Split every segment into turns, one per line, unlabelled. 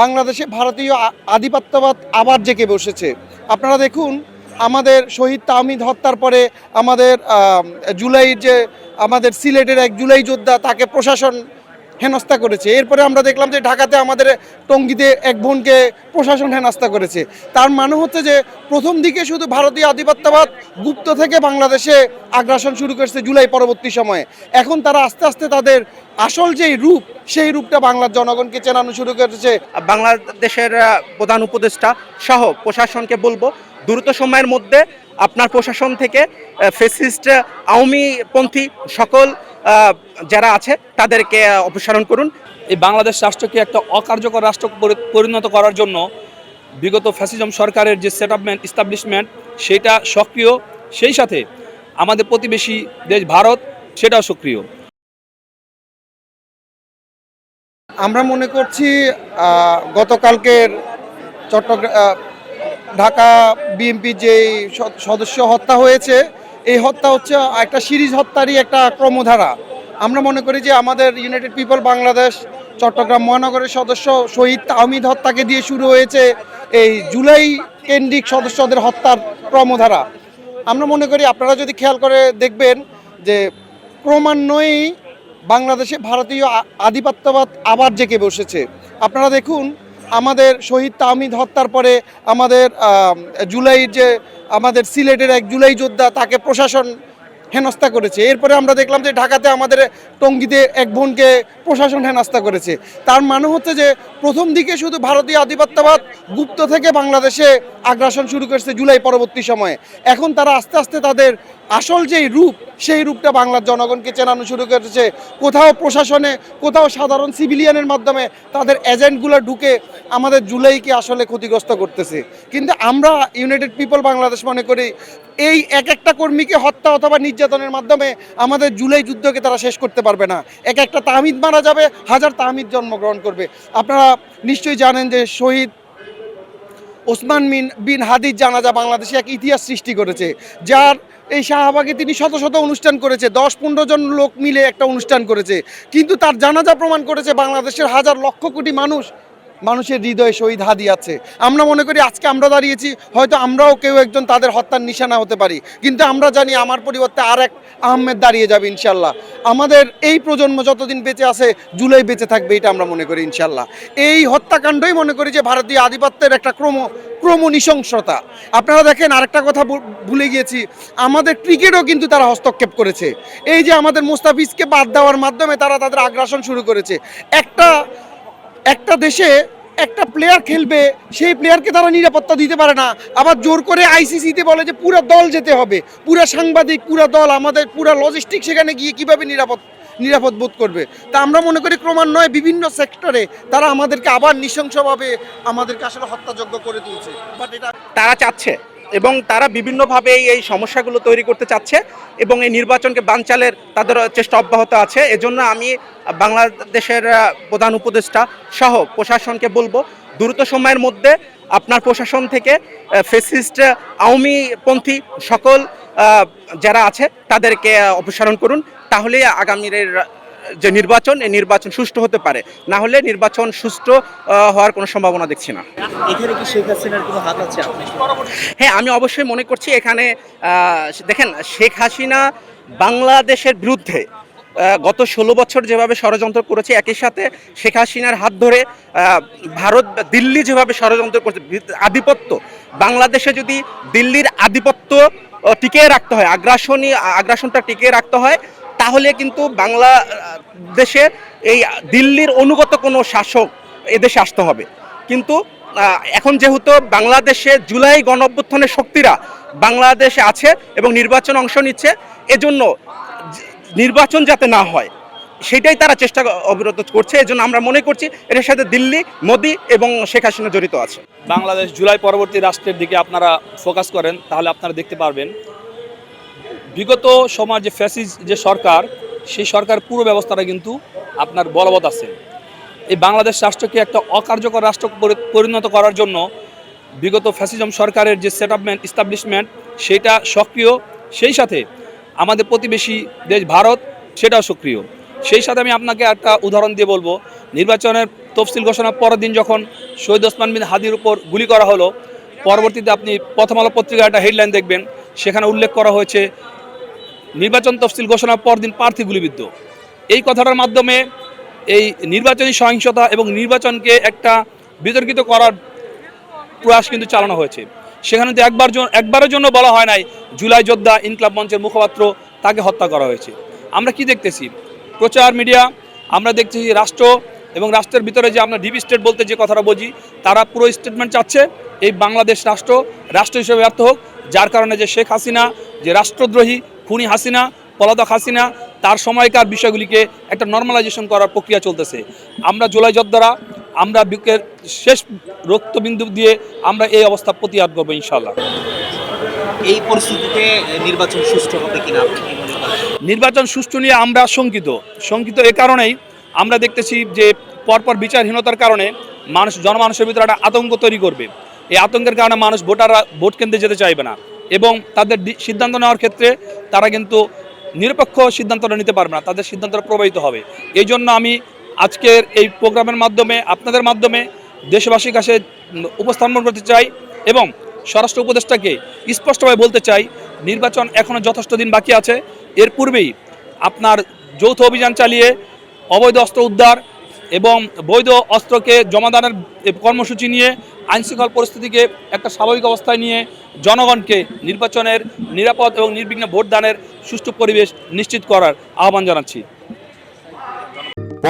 বাংলাদেশে ভারতীয় আধিপত্যবাদ আবার জেগে বসেছে। আপনারা দেখুন, আমাদের শহীদ তাহমিদ হত্যার পরে আমাদের আমাদের সিলেটের এক জুলাই যোদ্ধা, তাকে প্রশাসন হেনস্থা করেছে। এরপরে আমরা দেখলাম যে ঢাকাতে আমাদের টঙ্গীতে এক বোনকে প্রশাসন হেনস্থা করেছে। তার মানে হচ্ছে যে প্রথম দিকে শুধু ভারতীয় আধিপত্যবাদ গুপ্ত থেকে বাংলাদেশে আগ্রাসন শুরু করেছে জুলাই পরবর্তী সময়ে। এখন তারা আস্তে আস্তে তাদের আসল যেই রূপ, সেই রূপটা বাংলার জনগণকে চেনানো শুরু করেছে।
বাংলাদেশের প্রধান উপদেষ্টা সহ প্রশাসনকে বলবো, দ্রুত সময়ের মধ্যে আপনার প্রশাসন থেকে ফ্যাসিস্ট আওয়ামীপন্থী সকল যারা আছে তাদেরকে অপসারণ করুন।
এই বাংলাদেশ রাষ্ট্রকে একটা অকার্যকর রাষ্ট্র পরিণত করার জন্য বিগত ফ্যাসিজম সরকারের যে সেটআপমেন্ট ইস্টাবলিশমেন্ট সেটা সক্রিয়, সেই সাথে আমাদের প্রতিবেশী দেশ ভারত সেটাও সক্রিয়।
আমরা মনে করছি গতকালকের ঢাকা বিএনপি যেই সদস্য হত্যা হয়েছে, এই হত্যা হচ্ছে একটা সিরিজ হত্যারই একটা ক্রমধারা। আমরা মনে করি যে আমাদের ইউনাইটেড পিপল বাংলাদেশ চট্টগ্রাম মহানগরের সদস্য শহীদ তাহমিদ হত্যাকে দিয়ে শুরু হয়েছে এই জুলাই কেন্দ্রিক সদস্যদের হত্যার ক্রমধারা। আমরা মনে করি, আপনারা যদি খেয়াল করে দেখবেন যে ক্রমান্বয়েই বাংলাদেশে ভারতীয় আধিপত্যবাদ আবার জেগে বসেছে। আপনারা দেখুন, আমাদের শহীদ তাহমিদ হত্যার পরে আমাদের আমাদের সিলেটের এক জুলাই যোদ্ধা, তাকে প্রশাসন হেনস্থা করেছে। এরপরে আমরা দেখলাম যে ঢাকাতে আমাদের টঙ্গীতে এক বোনকে প্রশাসন হেনস্থা করেছে। তার মানে হচ্ছে যে প্রথম দিকে শুধু ভারতীয় আধিপত্যবাদ গুপ্ত থেকে বাংলাদেশে আগ্রাসন শুরু করেছে জুলাই পরবর্তী সময়ে। এখন তারা আস্তে আস্তে তাদের আসল যেই রূপ, সেই রূপটা বাংলার জনগণকে চেনানো শুরু করেছে। কোথাও প্রশাসনে, কোথাও সাধারণ সিভিলিয়ানের মাধ্যমে তাদের এজেন্টগুলো ঢুকে আমাদের জুলাইকে আসলে ক্ষতিগ্রস্ত করতেছে। কিন্তু আমরা ইউনাইটেড পিপল বাংলাদেশ মনে করি, এই এক একটা কর্মীকে হত্যা অথবা নির্যাতনের মাধ্যমে আমাদের জুলাই যুদ্ধকে তারা শেষ করতে পারবে না। এক একটা তাহমিদ মারা যাবে, হাজার তাহমিদ জন্মগ্রহণ করবে। আপনারা নিশ্চয়ই জানেন যে শহীদ ওসমান বিন হাদির জানাজা বাংলাদেশে এক ইতিহাস সৃষ্টি করেছে, যার এই শাহবাগে তিনি শত শত অনুষ্ঠান করেছে, 10-15 জন লোক মিলে একটা অনুষ্ঠান করেছে। কিন্তু তার জানাজা প্রমাণ করেছে বাংলাদেশের হাজার লক্ষ কোটি মানুষের হৃদয়ে শহীদ হাদি আছে। আমরা মনে করি আজকে আমরা দাঁড়িয়েছি, হয়তো আমরাও কেউ একজন তাদের হত্যার নিশানা হতে পারি, কিন্তু আমরা জানি আমার পরিবর্তে আর এক আহমেদ দাঁড়িয়ে যাবে ইনশাল্লাহ। আমাদের এই প্রজন্ম যতদিন বেঁচে আছে, জুলাই বেঁচে থাকবে, এটা আমরা মনে করি ইনশাল্লাহ। এই হত্যাকাণ্ডই মনে করি যে ভারতীয় আধিপত্যের একটা ক্রম নৃশংসতা। আপনারা দেখেন, আরেকটা কথা ভুলে গিয়েছি, আমাদের ক্রিকেটও কিন্তু তারা হস্তক্ষেপ করেছে। এই যে আমাদের মুস্তাফিজকে বাদ দেওয়ার মাধ্যমে তারা তাদের আগ্রাসন শুরু করেছে। একটা দেশে একটা প্লেয়ার খেলবে, সেই প্লেয়ারকে তারা নিরাপত্তা দিতে পারে না, আবার জোর করে আইসিসিতে বলে যে পুরো দল যেতে হবে, পুরো সাংবাদিক, পুরো দল, আমাদের পুরো লজিস্টিক সেখানে গিয়ে কিভাবে নিরাপদ বোধ করবে। তা আমরা মনে করি ক্রমান্বয়ে বিভিন্ন সেক্টরে তারা আমাদেরকে আবার নৃশংসভাবে আমাদেরকে আসলে হত্যাযোগ্য করে তুলছে। বাট এটা
তারা চাচ্ছে এবং তারা বিভিন্নভাবে এই সমস্যাগুলো তৈরি করতে চাচ্ছে এবং এই নির্বাচনকে বানচালের তাদের চেষ্টা অব্যাহত আছে। এজন্য আমি বাংলাদেশের প্রধান উপদেষ্টা সহ প্রশাসনকে বলবো, দ্রুত সময়ের মধ্যে আপনার প্রশাসন থেকে ফ্যাসিস্ট আওয়ামীপন্থী সকল যারা আছে তাদেরকে অপসারণ করুন। তাহলে আগামীর যে নির্বাচন, এই নির্বাচন সুষ্ঠু হতে পারে। না হলে নির্বাচন সুষ্ঠু হওয়ার কোনো সম্ভাবনা দেখছি না।
এখানে কি শেখ হাসিনার কোনো হাত আছে?
হ্যাঁ, আমি অবশ্যই মনে করছি এখানে দেখেন, শেখ হাসিনা বাংলাদেশের বিরুদ্ধে গত 16 বছর যেভাবে ষড়যন্ত্র করেছে, একই সাথে শেখ হাসিনার হাত ধরে ভারত, দিল্লি যেভাবে ষড়যন্ত্র করছে, আধিপত্য বাংলাদেশে যদি দিল্লির আধিপত্য টিকিয়ে রাখতে হয়, আগ্রাসনটা টিকিয়ে রাখতে হয়, তাহলে কিন্তু বাংলাদেশে এই দিল্লির অনুগত কোনো শাসক এদেশে আসতে হবে। কিন্তু এখন যেহেতু বাংলাদেশে জুলাই গণঅভ্যুত্থানের শক্তিরা বাংলাদেশে আছে এবং নির্বাচন অংশ নিচ্ছে, এজন্য নির্বাচন যাতে না হয় সেটাই তারা চেষ্টা অবিরত করছে। এজন্য আমরা মনে করছি এর সাথে দিল্লি, মোদি এবং শেখ হাসিনা জড়িত আছে।
বাংলাদেশ জুলাই পরবর্তী রাষ্ট্রের দিকে আপনারা ফোকাস করেন, তাহলে আপনারা দেখতে পারবেন বিগত সময় যে ফ্যাসিস্ট যে সরকার, সেই সরকার পুরো ব্যবস্থাটা কিন্তু আপনার বলবৎ আছে। এই বাংলাদেশ রাষ্ট্রকে একটা অকার্যকর রাষ্ট্র পরিণত করার জন্য বিগত ফ্যাসিজম সরকারের যে সেটআপমেন্ট ইস্টাবলিশমেন্ট সেটা সক্রিয়, সেই সাথে আমাদের প্রতিবেশী দেশ ভারত সেটাও সক্রিয়। সেই সাথে আমি আপনাকে একটা উদাহরণ দিয়ে বলবো, নির্বাচনের তফসিল ঘোষণার পরের দিন যখন শহীদ ওসমান বিন হাদির উপর গুলি করা হলো, পরবর্তীতে আপনি প্রথম আলো পত্রিকার একটা হেডলাইন দেখবেন, সেখানে উল্লেখ করা হয়েছে নির্বাচন তফসিল ঘোষণার পরদিন প্রার্থী গুলিবিদ্ধ। এই কথাটার মাধ্যমে এই নির্বাচনী সহিংসতা এবং নির্বাচনকে একটা বিতর্কিত করার প্রয়াস কিন্তু চালানো হয়েছে। সেখানে তো একবারের জন্য বলা হয় নাই জুলাই যোদ্ধা ইনকলাব মঞ্চের মুখপাত্র তাকে হত্যা করা হয়েছে। আমরা কি দেখতেছি, প্রচার মিডিয়া, আমরা দেখতেছি রাষ্ট্র এবং রাষ্ট্রের ভিতরে যে আমরা ডিপ স্টেট বলতে যে কথাটা বুঝি, তারা পুরো স্টেটমেন্ট চাচ্ছে এই বাংলাদেশ রাষ্ট্র হিসেবে ব্যর্থ হোক, যার কারণে যে শেখ হাসিনা যে রাষ্ট্রদ্রোহী খুনি হাসিনা, পলাতক হাসিনা, তার সময়কার বিষয়গুলিকে একটা নর্মালাইজেশন করার প্রক্রিয়া চলতেছে। আমরা জুলাই যোদ্ধারা আমরা বুকের শেষ রক্তবিন্দু দিয়ে আমরা এই অবস্থা প্রতিহার করবো ইনশাল্লাহ।
এই পরিস্থিতিতে নির্বাচন সুষ্ঠু হবে কিনা আপনি কি মনে করেন?
নির্বাচন সুষ্ঠু নিয়ে আমরা শঙ্কিত এ কারণেই আমরা দেখতেছি যে পরপর বিচারহীনতার কারণে জনমানুষের ভিতরে একটা আতঙ্ক তৈরি করবে। এই আতঙ্কের কারণে ভোটাররা ভোট কেন্দ্রে যেতে চাইবে না এবং তাদের সিদ্ধান্ত নেওয়ার ক্ষেত্রে তারা কিন্তু নিরপেক্ষ সিদ্ধান্তটা নিতে পারবে না, তাদের সিদ্ধান্তটা প্রভাবিত হবে। এই জন্য আমি আজকের এই প্রোগ্রামের মাধ্যমে আপনাদের মাধ্যমে দেশবাসীর কাছে উপস্থাপন করতে চাই এবং স্বরাষ্ট্র উপদেষ্টাকে স্পষ্টভাবে বলতে চাই, নির্বাচন এখনও যথেষ্ট দিন বাকি আছে। এর পূর্বেই আপনার যৌথ অভিযান চালিয়ে অবৈধ অস্ত্র উদ্ধার এবং বৈধ অস্ত্রকে জমাদানের কর্মসূচি নিয়ে আইনশৃঙ্খলা পরিস্থিতিকে একটা স্বাভাবিক অবস্থায় নিয়ে জনগণকে নির্বাচনের নিরাপদ এবং নির্বিঘ্ন ভোটদানের সুষ্ঠু পরিবেশ নিশ্চিত করার আহ্বান জানাচ্ছি।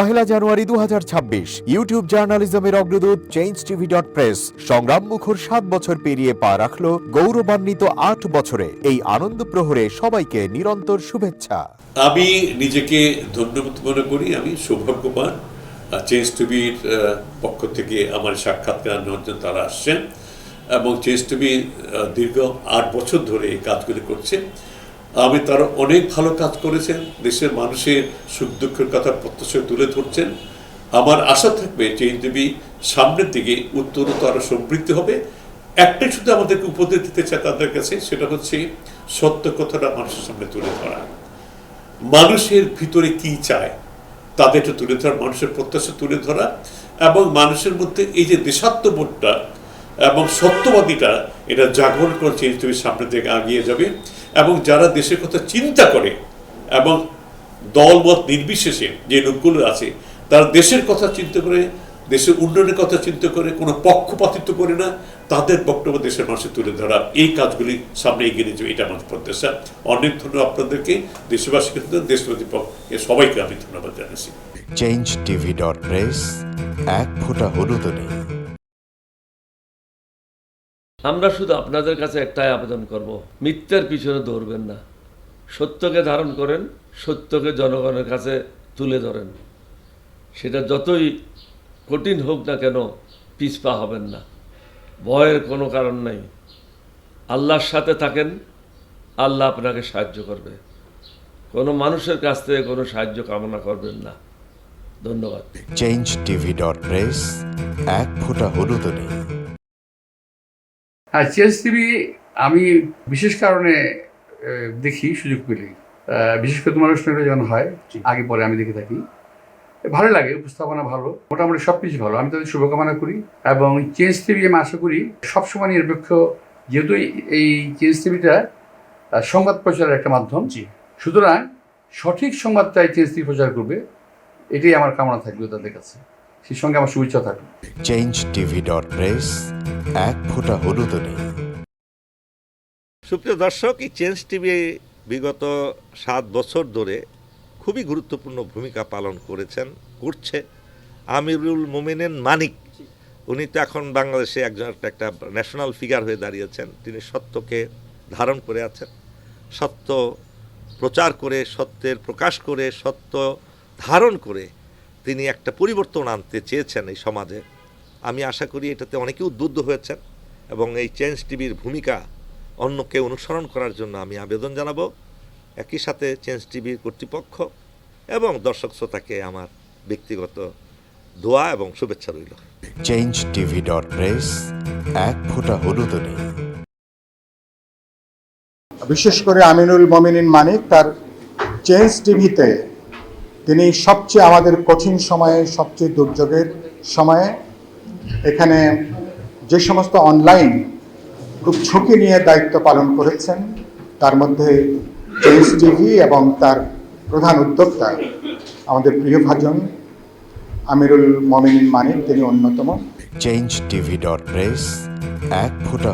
1 জানুয়ারি 2026 ইউটিউব জার্নালিজমের অগ্রদূত changeTV.press সংগ্রাম মুখর 7 বছর পেরিয়ে পা রাখলো গৌরবান্বিত 8 বছরে। এই আনন্দ প্রহরে সবাইকে নিরন্তর শুভেচ্ছা।
আমি নিজেকে ধন্যবাদ মনে করি, আমি সৌভাগ্যবান চেঞ্জ টিভির পক্ষ থেকে আমার সাক্ষাৎকার নেওয়ার জন্য তারা আসছেন এবং চেঞ্জ টিভি দীর্ঘ 8 বছর ধরে এই কাজগুলি করছে। আমি তারা অনেক ভালো কাজ করেছেন, দেশের মানুষের সুখ দুঃখের কথা প্রত্যক্ষ তুলে ধরছেন। আমার আশা থাকবে চেঞ্জ টিভি সামনের দিকে উত্তরোত্তর আরও সমৃদ্ধ হবে। একটাই শুধু আমাদেরকে উপদেশ দিতে চায় তাদের কাছে, সেটা হচ্ছে সত্য কথাটা মানুষের সামনে তুলে ধরা, মানুষের ভিতরে কি চায় তাদেরটা তুলে ধরা, মানুষের প্রত্যাশা তুলে ধরা এবং মানুষের মধ্যে এই যে দেশাত্মবোধটা এবং সত্যবাদীটা এটা জাগরণ করে চেঞ্জ টিভির সামনের দিকে এগিয়ে যাবে এবং যারা দেশের কথা চিন্তা করে এবং দলমত নির্বিশেষে যে লোকগুলো আছে তারা দেশের কথা চিন্তা করে, দেশের উন্নয়নের কথা চিন্তা করে, কোনো পক্ষপাতিত্ব করে না, তাদের বক্তব্য দেশের মানুষের তুলে ধরা, এই কাজগুলি সামনে এগিয়ে নিয়ে যাবে, এটা আমাদের প্রত্যাশা। অনেক ধন্যবাদ আপনাদেরকে, দেশবাসীকে, দেশবাসী পক্ষে সবাইকে আমি ধন্যবাদ জানাচ্ছি।
changeTV.press এক ফোঁটা হলুদ নেই।
আমরা শুধু আপনাদের কাছে একটাই আবেদন করব, মিথ্যার পিছনে দৌড়বেন না, সত্যকে ধারণ করেন, সত্যকে জনগণের কাছে তুলে ধরেন। সেটা যতই কঠিন হোক না কেন পিছপা হবেন না, ভয়ের কোনো কারণ নাই। আল্লাহর সাথে থাকেন, আল্লাহ আপনাকে সাহায্য করবে। কোনো মানুষের কাছ থেকে কোনো সাহায্য কামনা করবেন না। ধন্যবাদ।
changeTV.press এক ফোঁটা হলুদ নেই।
হ্যাঁ, চেঞ্জ টিভি আমি বিশেষ কারণে দেখি সুযোগ পেলে, বিশেষ করে তোমার অনুষ্ঠানটা যখন হয় আগে পরে আমি দেখে থাকি, ভালো লাগে, উপস্থাপনা ভালো, মোটামুটি সব কিছু ভালো। আমি তাদের শুভকামনা করি এবং চেঞ্জ টিভি আমি আশা করি সবসময় নিরপেক্ষ, যেহেতু এই চেঞ্জ টিভিটা সংবাদ প্রচারের একটা মাধ্যম, সুতরাং সঠিক সংবাদটাই চেঞ্জ টিভি প্রচার করবে, এটাই আমার কামনা থাকবে তাদের কাছে, সেই সঙ্গে আমার শুভেচ্ছা থাকবে।
changeTV.press এক ফোঁটা হলুদ নেই।
সুপ্রিয় দর্শক, এই চেঞ্জ টিভি বিগত 7 বছর ধরে খুবই গুরুত্বপূর্ণ ভূমিকা পালন করছে আমিরুল মোমিনিন মানিক। উনি তো এখন বাংলাদেশে একটা ন্যাশনাল ফিগার হয়ে দাঁড়িয়েছেন। তিনি সত্যকে ধারণ করে আছেন, সত্য প্রচার করে, সত্যের প্রকাশ করে, সত্য ধারণ করে তিনি একটা পরিবর্তন আনতে চেয়েছেন এই সমাজে। আমি আশা করি এটাতে অনেকে উদ্বুদ্ধ হয়েছেন এবং এই চেঞ্জ টিভির ভূমিকা অন্যকে অনুসরণ করার জন্য আমি আবেদন জানাবো। একই সাথে চেঞ্জ টিভির কর্তৃপক্ষ এবং দর্শক শ্রোতাকে আমার ব্যক্তিগত দোয়া এবং শুভেচ্ছা রইল।
changeTV.press এক ফোঁটা হলুদ নেই।
বিশেষ করে আমিনুল মোমিনিন মানিক তার চেঞ্জ টিভিতে তিনি সবচেয়ে আমাদের কঠিন সময়ে, সবচেয়ে দুর্যোগের সময়ে এখানে যে সমস্ত অনলাইন খুব ঝুঁকি নিয়ে দায়িত্ব পালন করেছেন তার মধ্যে চেঞ্জ টিভি এবং তার প্রধান উদ্যোক্তা আমাদের প্রিয়ভাজন আমিরুল মমিনিন মানিক, তিনি অন্যতম।
changeTV.press, এক ফোঁটা